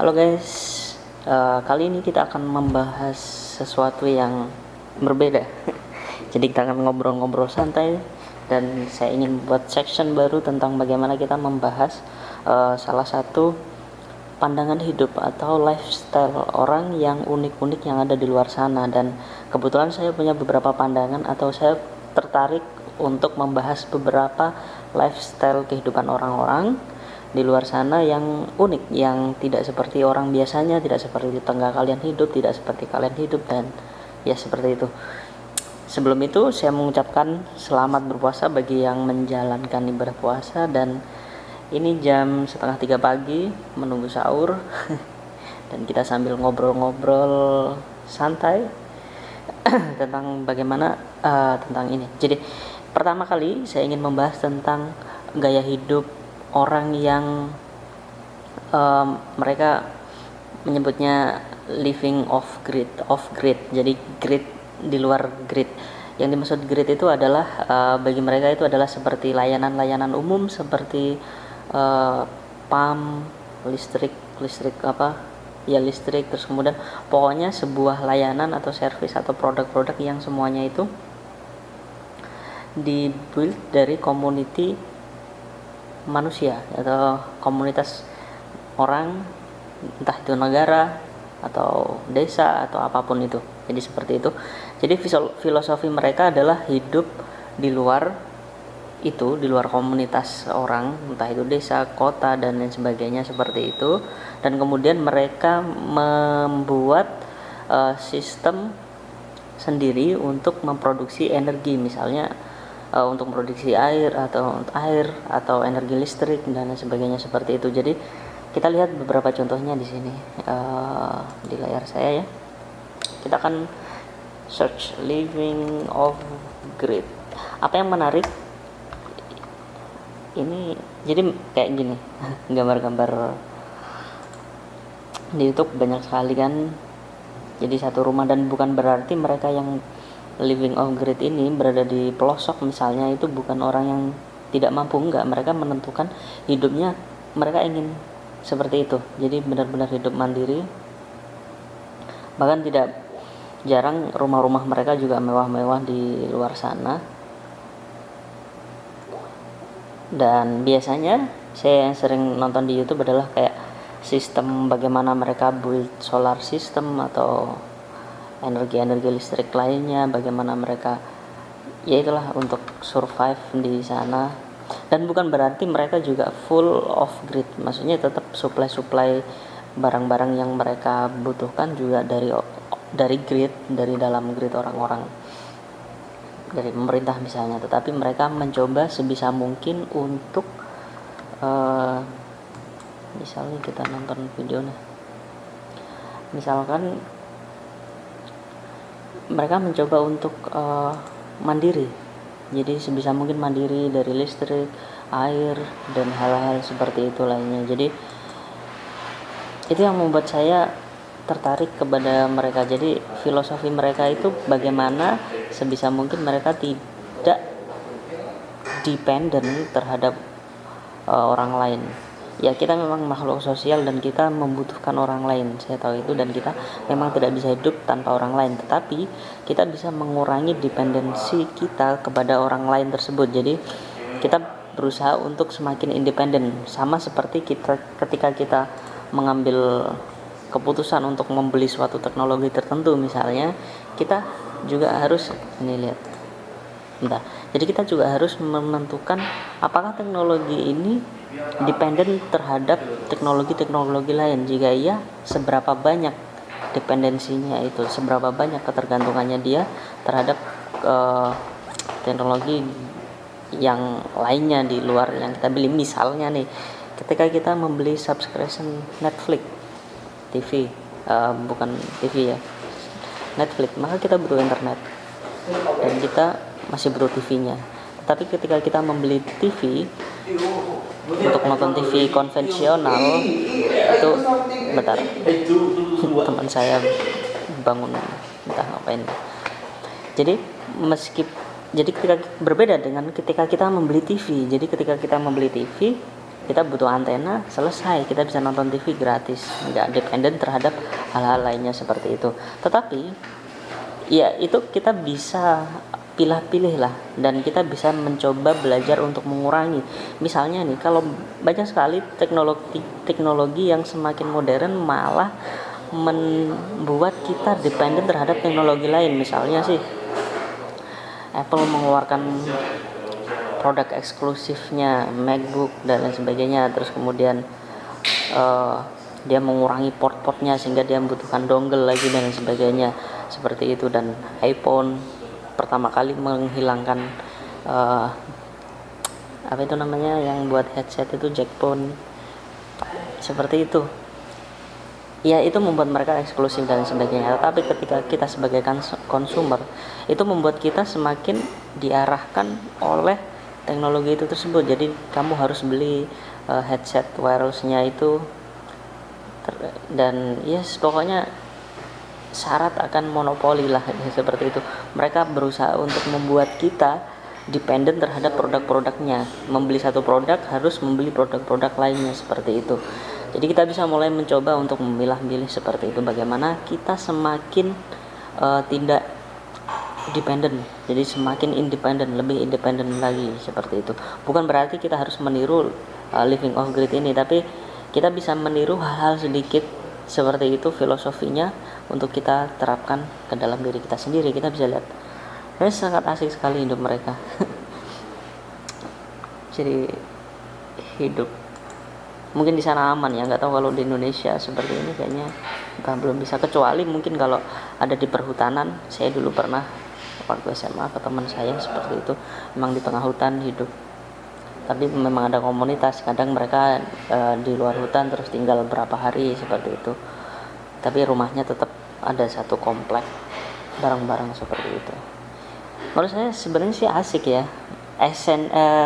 Halo guys, kali ini kita akan membahas sesuatu yang berbeda. Jadi kita akan ngobrol-ngobrol santai dan saya ingin buat section baru tentang bagaimana kita membahas salah satu pandangan hidup atau lifestyle orang yang unik-unik yang ada di luar sana. Dan kebetulan saya punya beberapa pandangan atau saya tertarik untuk membahas beberapa lifestyle kehidupan orang-orang di luar sana yang unik, yang tidak seperti orang biasanya, tidak seperti tetangga kalian hidup, tidak seperti kalian hidup, dan ya seperti itu. Sebelum itu saya mengucapkan selamat berpuasa bagi yang menjalankan ibadah puasa, dan ini jam 2:30 pagi menunggu sahur dan kita sambil ngobrol-ngobrol santai tentang bagaimana tentang ini. Jadi pertama kali saya ingin membahas tentang gaya hidup orang yang mereka menyebutnya living off grid. Jadi grid di luar grid. Yang dimaksud grid itu adalah bagi mereka itu adalah seperti layanan-layanan umum seperti pam, listrik terus kemudian pokoknya sebuah layanan atau service atau produk-produk yang semuanya itu dibuild dari community manusia atau komunitas orang, entah itu negara atau desa atau apapun itu. Jadi seperti itu. Jadi filosofi mereka adalah hidup di luar itu, di luar komunitas orang, entah itu desa, kota dan lain sebagainya seperti itu. Dan kemudian mereka membuat sistem sendiri untuk memproduksi energi, misalnya untuk memproduksi air atau energi listrik dan lain sebagainya seperti itu. Jadi kita lihat beberapa contohnya di sini di layar saya ya. Kita akan search living off grid. Apa yang menarik ini, jadi kayak gini gambar-gambar di YouTube banyak sekali kan. Jadi satu rumah, dan bukan berarti mereka yang living off grid ini berada di pelosok misalnya itu bukan orang yang tidak mampu, enggak. Mereka menentukan hidupnya, mereka ingin seperti itu. Jadi benar-benar hidup mandiri. Bahkan tidak jarang rumah-rumah mereka juga mewah-mewah di luar sana. Dan biasanya saya yang sering nonton di YouTube adalah kayak sistem bagaimana mereka build solar system atau energi-energi listrik lainnya, bagaimana mereka ya itulah untuk survive di sana. Dan bukan berarti mereka juga full off grid, maksudnya tetap supply barang-barang yang mereka butuhkan juga dari grid, dari dalam grid orang-orang, dari pemerintah misalnya. Tetapi mereka mencoba sebisa mungkin untuk misalnya kita nonton videonya, misalkan mereka mencoba untuk mandiri. Jadi sebisa mungkin mandiri dari listrik, air, dan hal-hal seperti itu lainnya. Jadi itu yang membuat saya tertarik kepada mereka. Jadi filosofi mereka itu bagaimana sebisa mungkin mereka tidak dependen terhadap orang lain. Ya, kita memang makhluk sosial dan kita membutuhkan orang lain, saya tahu itu, dan kita memang tidak bisa hidup tanpa orang lain, tetapi kita bisa mengurangi dependensi kita kepada orang lain tersebut. Jadi kita berusaha untuk semakin independen, sama seperti kita ketika kita mengambil keputusan untuk membeli suatu teknologi tertentu misalnya, kita juga harus jadi kita juga harus menentukan apakah teknologi ini dependen terhadap teknologi-teknologi lain. Jika iya, seberapa banyak dependensinya itu, seberapa banyak ketergantungannya dia terhadap teknologi yang lainnya di luar yang kita beli. Misalnya nih, ketika kita membeli subscription Netflix TV, bukan TV ya, Netflix, maka kita butuh internet dan kita masih butuh TV-nya. Tapi ketika kita membeli TV untuk nonton TV konvensional itu, bentar, teman saya bangun entah ngapain. Jadi ketika berbeda dengan ketika kita membeli TV. Jadi ketika kita membeli TV kita butuh antena, selesai, kita bisa nonton TV gratis, nggak dependen terhadap hal-hal lainnya seperti itu. Tetapi ya itu kita bisa pilih-pilih lah, dan kita bisa mencoba belajar untuk mengurangi. Misalnya nih, kalau banyak sekali teknologi yang semakin modern malah membuat kita dependen terhadap teknologi lain. Misalnya sih Apple mengeluarkan produk eksklusifnya MacBook dan lain sebagainya, terus kemudian dia mengurangi port-portnya sehingga dia membutuhkan dongle lagi dan lain sebagainya seperti itu. Dan iPhone pertama kali menghilangkan apa itu namanya yang buat headset itu jackphone seperti itu. Ya itu membuat mereka eksklusif dan sebagainya. Tapi ketika kita sebagai konsumer, itu membuat kita semakin diarahkan oleh teknologi itu tersebut. Jadi kamu harus beli headset wirelessnya itu, dan yes pokoknya syarat akan monopoli lah seperti itu. Mereka berusaha untuk membuat kita dependen terhadap produk-produknya. Membeli satu produk harus membeli produk-produk lainnya seperti itu. Jadi kita bisa mulai mencoba untuk memilah-milih seperti itu. Bagaimana kita semakin tidak dependen, jadi semakin independen, lebih independen lagi seperti itu. Bukan berarti kita harus meniru living off grid ini, tapi kita bisa meniru hal-hal sedikit seperti itu filosofinya untuk kita terapkan ke dalam diri kita sendiri. Kita bisa lihat, ini sangat asik sekali hidup mereka. Jadi hidup mungkin di sana aman ya, nggak tahu kalau di Indonesia seperti ini kayaknya kita belum bisa, kecuali mungkin kalau ada di perhutanan. Saya dulu pernah waktu SMA ke teman saya seperti itu, memang di tengah hutan hidup, tapi memang ada komunitas. Kadang mereka di luar hutan terus tinggal berapa hari seperti itu, tapi rumahnya tetap ada satu komplek bareng-bareng seperti itu. Menurut saya sebenarnya sih asik ya,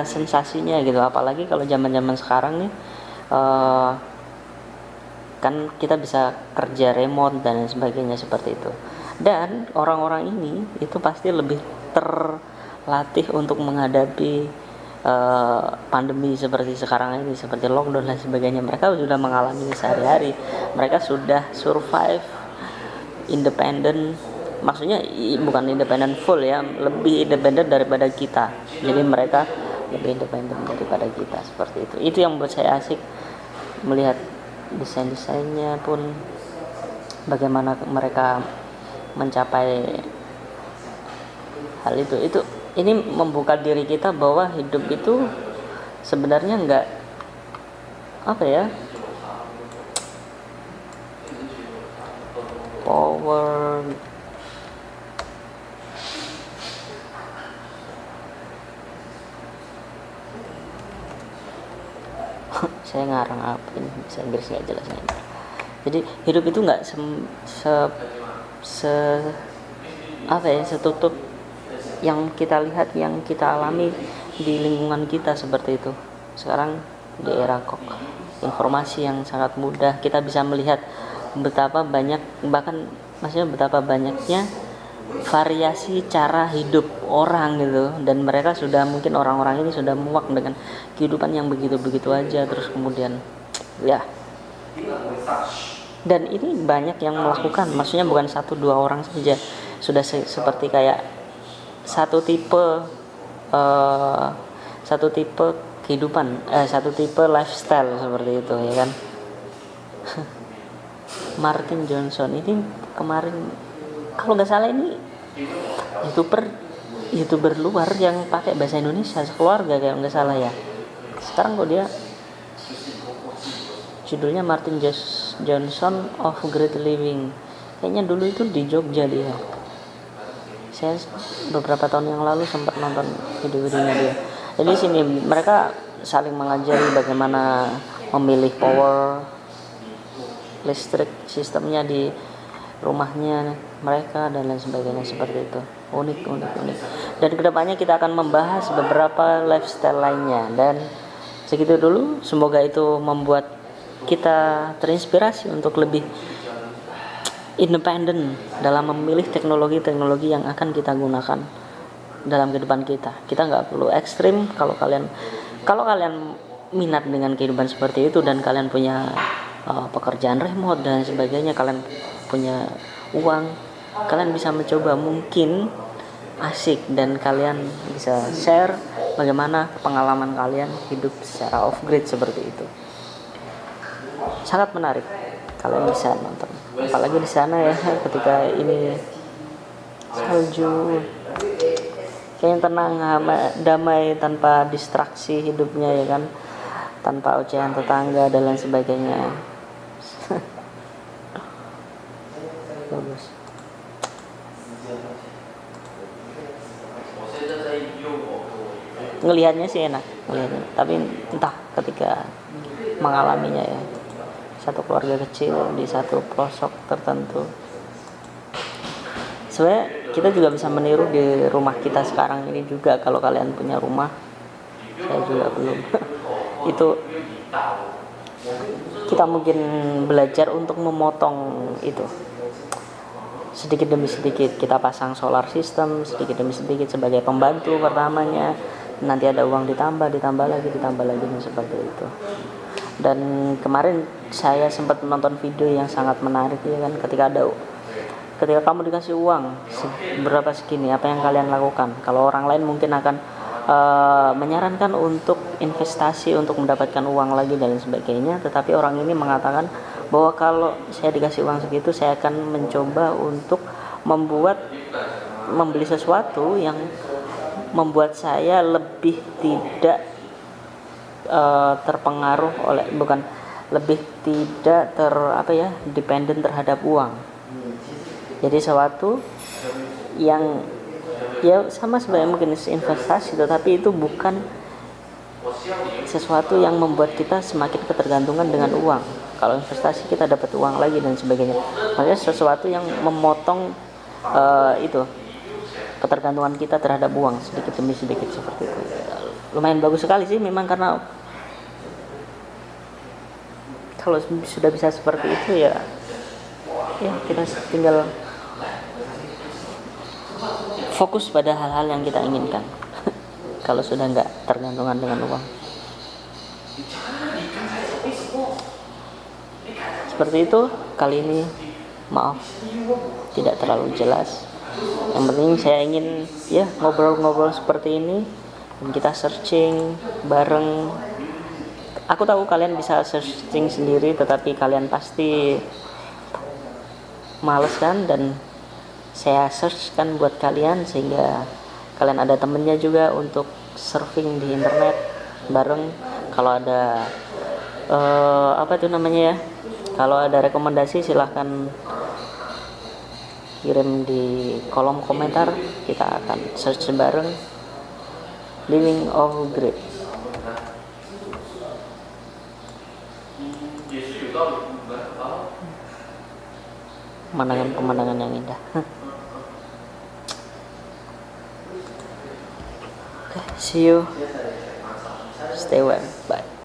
sensasinya gitu. Apalagi kalau zaman-zaman sekarang nih, kan kita bisa kerja remote dan sebagainya seperti itu. Dan orang-orang ini itu pasti lebih terlatih untuk menghadapi pandemi seperti sekarang ini, seperti lockdown dan sebagainya. Mereka sudah mengalami sehari-hari, mereka sudah survive independen. Maksudnya bukan independen full ya, lebih independen daripada kita. Jadi mereka lebih independen daripada kita seperti itu. Itu yang membuat saya asik melihat desain-desainnya pun, bagaimana mereka mencapai hal itu. Ini membuka diri kita bahwa hidup itu sebenarnya enggak apa ya, power saya ngarang apa ini, bahasa Inggris nggak jelas ini. Jadi hidup itu nggak setutup yang kita lihat, yang kita alami di lingkungan kita seperti itu. Sekarang di era informasi yang sangat mudah, kita bisa melihat betapa banyak, bahkan maksudnya betapa banyaknya variasi cara hidup orang gitu, dan mereka sudah, mungkin orang-orang ini sudah muak dengan kehidupan yang begitu-begitu aja terus kemudian ya. Dan ini banyak yang melakukan, maksudnya bukan 1-2 orang saja, sudah seperti kayak satu tipe kehidupan, satu tipe lifestyle seperti itu ya kan. Martin Johnson ini kemarin kalau nggak salah ini youtuber luar yang pakai bahasa Indonesia sekeluarga kalau nggak salah ya. Sekarang kok dia judulnya Martin Johnson of Great Living. Kayaknya dulu itu di Jogja dia. Saya beberapa tahun yang lalu sempat nonton video-videonya dia. Jadi sini mereka saling mengajari bagaimana memilih power listrik sistemnya di rumahnya mereka dan lain sebagainya seperti itu. Unik. Dan kedepannya kita akan membahas beberapa lifestyle lainnya. Dan segitu dulu, semoga itu membuat kita terinspirasi untuk lebih independen dalam memilih teknologi-teknologi yang akan kita gunakan dalam kehidupan kita. Kita nggak perlu ekstrim. Kalau kalian minat dengan kehidupan seperti itu dan kalian punya pekerjaan remote dan sebagainya, kalian punya uang, kalian bisa mencoba, mungkin asik, dan kalian bisa share bagaimana pengalaman kalian hidup secara off grid seperti itu. Sangat menarik, kalian bisa nonton, apalagi di sana ya, ketika ini salju, kayaknya tenang, damai, tanpa distraksi hidupnya ya kan, tanpa ocehan tetangga dan lain sebagainya. Bagus. Ngelihatnya sih enak, ngelihatnya, tapi entah ketika mengalaminya ya, satu keluarga kecil di satu pelosok tertentu. Sebenarnya kita juga bisa meniru di rumah kita sekarang ini juga, kalau kalian punya rumah, saya juga belum. Itu kita mungkin belajar untuk memotong itu sedikit demi sedikit. Kita pasang solar system sedikit demi sedikit sebagai pembantu pertamanya, nanti ada uang ditambah lagi dan seperti itu. Dan kemarin saya sempat menonton video yang sangat menarik ya kan, ketika kamu dikasih uang berapa segini, apa yang kalian lakukan? Kalau orang lain mungkin akan menyarankan untuk investasi untuk mendapatkan uang lagi dan sebagainya, tetapi orang ini mengatakan bahwa kalau saya dikasih uang segitu, saya akan mencoba untuk membeli sesuatu yang membuat saya lebih tidak terpengaruh oleh, bukan lebih tidak dependent terhadap uang. Jadi sesuatu yang ya sama sebenarnya mungkin investasi, tetapi itu bukan sesuatu yang membuat kita semakin ketergantungan dengan uang. Kalau investasi kita dapat uang lagi dan sebagainya. Makanya sesuatu yang memotong itu ketergantungan kita terhadap uang sedikit demi sedikit seperti itu. Lumayan bagus sekali sih memang, karena kalau sudah bisa seperti itu ya kita tinggal fokus pada hal-hal yang kita inginkan. Kalau sudah nggak tergantungan dengan uang. Seperti itu kali ini, maaf tidak terlalu jelas. Yang penting saya ingin ngobrol-ngobrol seperti ini dan kita searching bareng. Aku tahu kalian bisa searching sendiri, tetapi kalian pasti males kan, dan saya search kan buat kalian sehingga kalian ada temennya juga untuk surfing di internet bareng. Kalau ada kalau ada rekomendasi silahkan kirim di kolom komentar, kita akan search bareng Living Off Grid. Pemandangan yang indah. Okay, see you. Stay well. Bye.